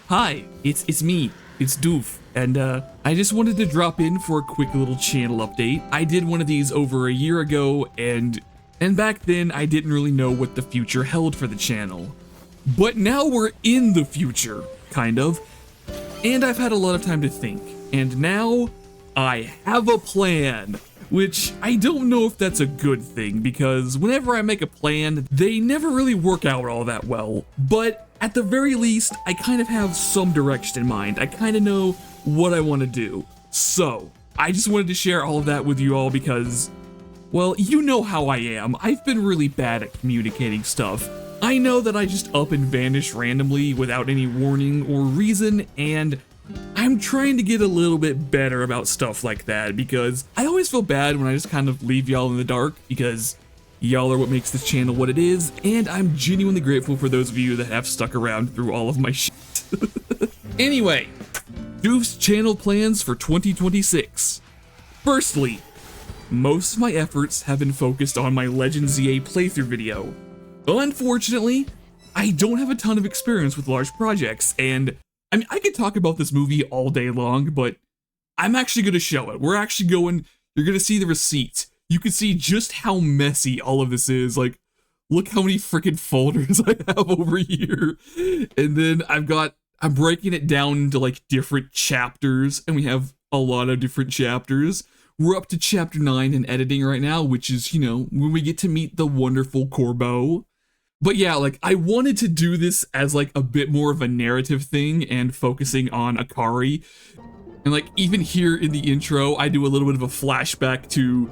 Hi, it's me, it's Doof, and I just wanted to drop in for a quick little channel update. I did one of these over a year ago, and back then I didn't really know what the future held for the channel. But now we're in the future, kind of, and I've had a lot of time to think, and now I have a plan. Which I don't know if that's a good thing, because whenever I make a plan, they never really work out all that well. But at the very least, I kind of have some direction in mind. I kind of know what I want to do. So, I just wanted to share all of that with you all because, well, you know how I am. I've been really bad at communicating stuff. I know that I just up and vanish randomly without any warning or reason, and I'm trying to get a little bit better about stuff like that because I always feel bad when I just kind of leave y'all in the dark because y'all are what makes this channel what it is, and I'm genuinely grateful for those of you that have stuck around through all of my shit. Anyway, Doof's channel plans for 2026. Firstly, most of my efforts have been focused on my Legend ZA playthrough video. Unfortunately, I don't have a ton of experience with large projects, and I mean, I could talk about this movie all day long, but I'm actually going to show it. We're actually going, you're going to see the receipts. You can see just how messy all of this is. Like, look how many freaking folders I have over here. And then I'm breaking it down into like different chapters, and we have a lot of different chapters. We're up to chapter 9 in editing right now, which is, you know, when we get to meet the wonderful Corbeau. But yeah, like, I wanted to do this as, like, a bit more of a narrative thing and focusing on Akari. And, like, even here in the intro, I do a little bit of a flashback to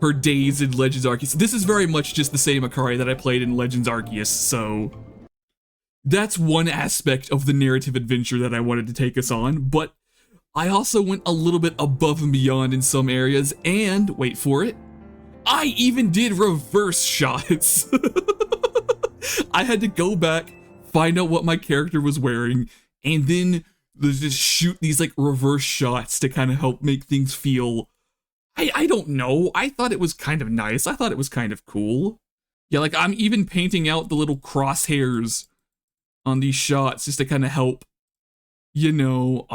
her days in Legends Arceus. This is very much just the same Akari that I played in Legends Arceus, so that's one aspect of the narrative adventure that I wanted to take us on. But I also went a little bit above and beyond in some areas, and, wait for it, I even did reverse shots. I had to go back, find out what my character was wearing, and then just shoot these like reverse shots to kind of help make things feel, I don't know, I thought it was kind of nice, I thought it was kind of cool. Yeah, like I'm even painting out the little crosshairs on these shots just to kind of help, you know,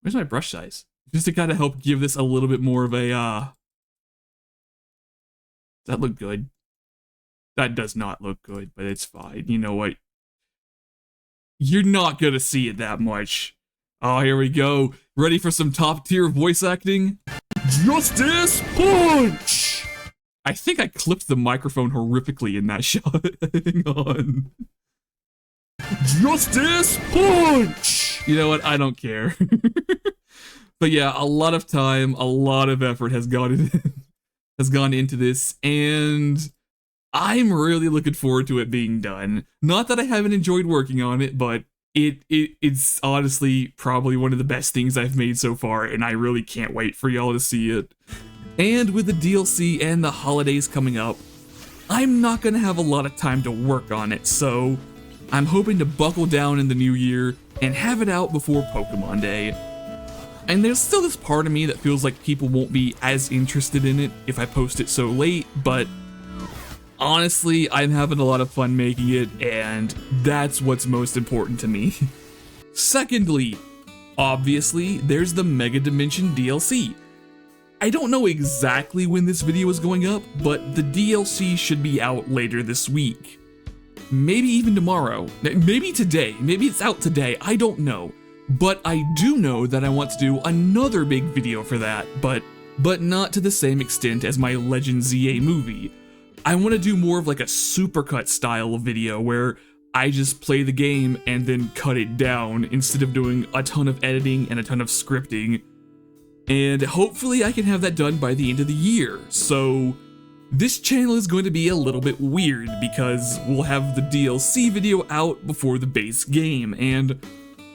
where's my brush size? Just to kind of help give this a little bit more of a, does that look good? That does not look good, but it's fine. You know what? You're not gonna see it that much. Oh, here we go. Ready for some top tier voice acting? Justice Punch! I think I clipped the microphone horrifically in that shot. Hang on. Justice Punch! You know what? I don't care. But yeah, a lot of time, a lot of effort has gone into this, and I'm really looking forward to it being done. Not that I haven't enjoyed working on it, but it's honestly probably one of the best things I've made so far, and I really can't wait for y'all to see it. And with the DLC and the holidays coming up, I'm not gonna have a lot of time to work on it, so I'm hoping to buckle down in the new year and have it out before Pokemon Day. And there's still this part of me that feels like people won't be as interested in it if I post it so late, but honestly, I'm having a lot of fun making it, and that's what's most important to me. Secondly, obviously, there's the Mega Dimension DLC. I don't know exactly when this video is going up, but the DLC should be out later this week. Maybe even tomorrow. Maybe today. Maybe it's out today. I don't know. But I do know that I want to do another big video for that, but not to the same extent as my Legend ZA movie. I want to do more of like a supercut style video where I just play the game and then cut it down instead of doing a ton of editing and a ton of scripting. And hopefully I can have that done by the end of the year. So this channel is going to be a little bit weird because we'll have the DLC video out before the base game, and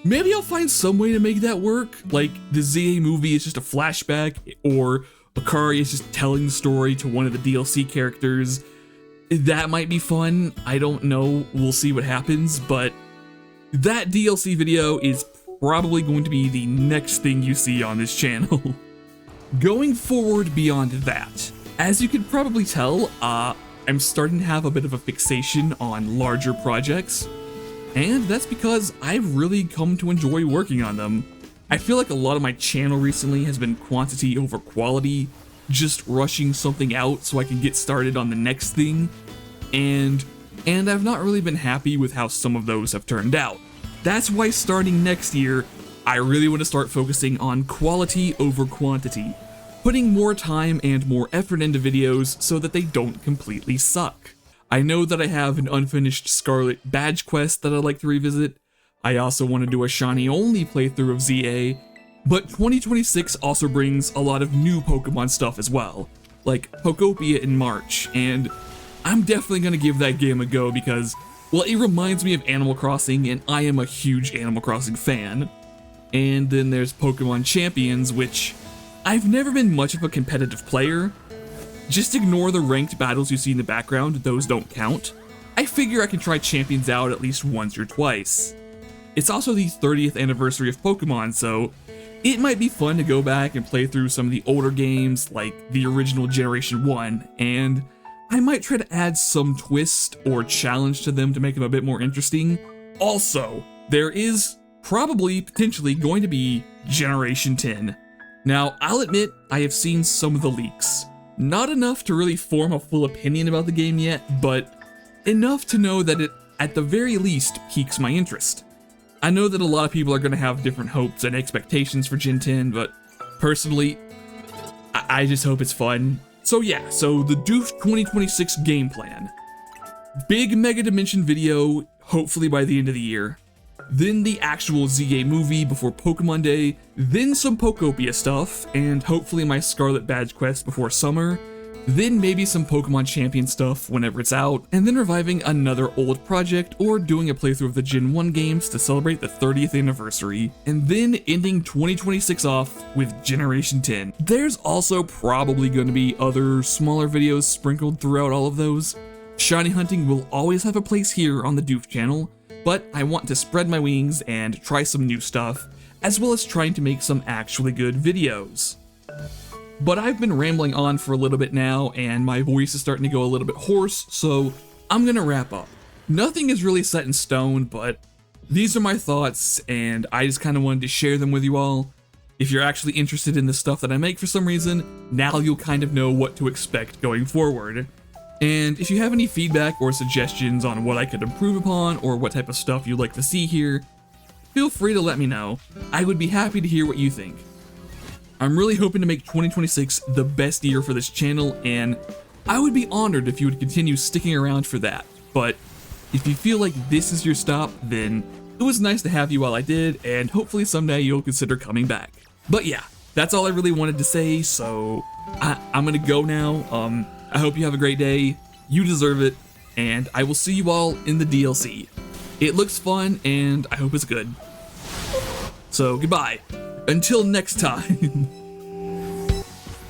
maybe I'll find some way to make that work. Like the ZA movie is just a flashback, or Akari is just telling the story to one of the DLC characters. That might be fun. I don't know. We'll see what happens, but that DLC video is probably going to be the next thing you see on this channel. Going forward beyond that, as you can probably tell, I'm starting to have a bit of a fixation on larger projects. and that's because I've really come to enjoy working on them. I feel like a lot of my channel recently has been quantity over quality, just rushing something out so I can get started on the next thing, and I've not really been happy with how some of those have turned out. That's why starting next year, I really want to start focusing on quality over quantity, putting more time and more effort into videos so that they don't completely suck. I know that I have an unfinished Scarlet badge quest that I'd like to revisit. I also want to do a shiny only playthrough of ZA, but 2026 also brings a lot of new Pokemon stuff as well, like Pokopia in March, and I'm definitely going to give that game a go because, well, it reminds me of Animal Crossing, and I am a huge Animal Crossing fan. And then there's Pokemon Champions, which I've never been much of a competitive player. Just ignore the ranked battles you see in the background, those don't count. I figure I can try Champions out at least once or twice. It's also the 30th anniversary of Pokemon, so it might be fun to go back and play through some of the older games, like the original Generation 1, and I might try to add some twist or challenge to them to make them a bit more interesting. Also, there is probably, potentially, going to be Generation 10. Now, I'll admit, I have seen some of the leaks. Not enough to really form a full opinion about the game yet, but enough to know that it, at the very least, piques my interest. I know that a lot of people are going to have different hopes and expectations for Gen 10, but personally, I just hope it's fun. So yeah, so the Doof 2026 game plan. Big Mega Dimension video, hopefully by the end of the year. Then the actual ZA movie before Pokemon Day, then some Pokopia stuff, and hopefully my Scarlet badge quest before summer, then maybe some Pokemon Champion stuff whenever it's out, and then reviving another old project or doing a playthrough of the Gen 1 games to celebrate the 30th anniversary, and then ending 2026 off with Generation 10. There's also probably going to be other smaller videos sprinkled throughout all of those. Shiny hunting will always have a place here on the Doof channel, but I want to spread my wings and try some new stuff, as well as trying to make some actually good videos. But I've been rambling on for a little bit now, and my voice is starting to go a little bit hoarse, so I'm gonna wrap up. Nothing is really set in stone, but these are my thoughts, and I just kind of wanted to share them with you all. If you're actually interested in the stuff that I make for some reason, now you'll kind of know what to expect going forward. And if you have any feedback or suggestions on what I could improve upon, or what type of stuff you'd like to see here, feel free to let me know. I would be happy to hear what you think. I'm really hoping to make 2026 the best year for this channel, and I would be honored if you would continue sticking around for that. But if you feel like this is your stop, then it was nice to have you while I did, and hopefully someday you'll consider coming back. But yeah, that's all I really wanted to say, so I'm gonna go now. I hope you have a great day, you deserve it, and I will see you all in the DLC. It looks fun, and I hope it's good. So goodbye. Until next time.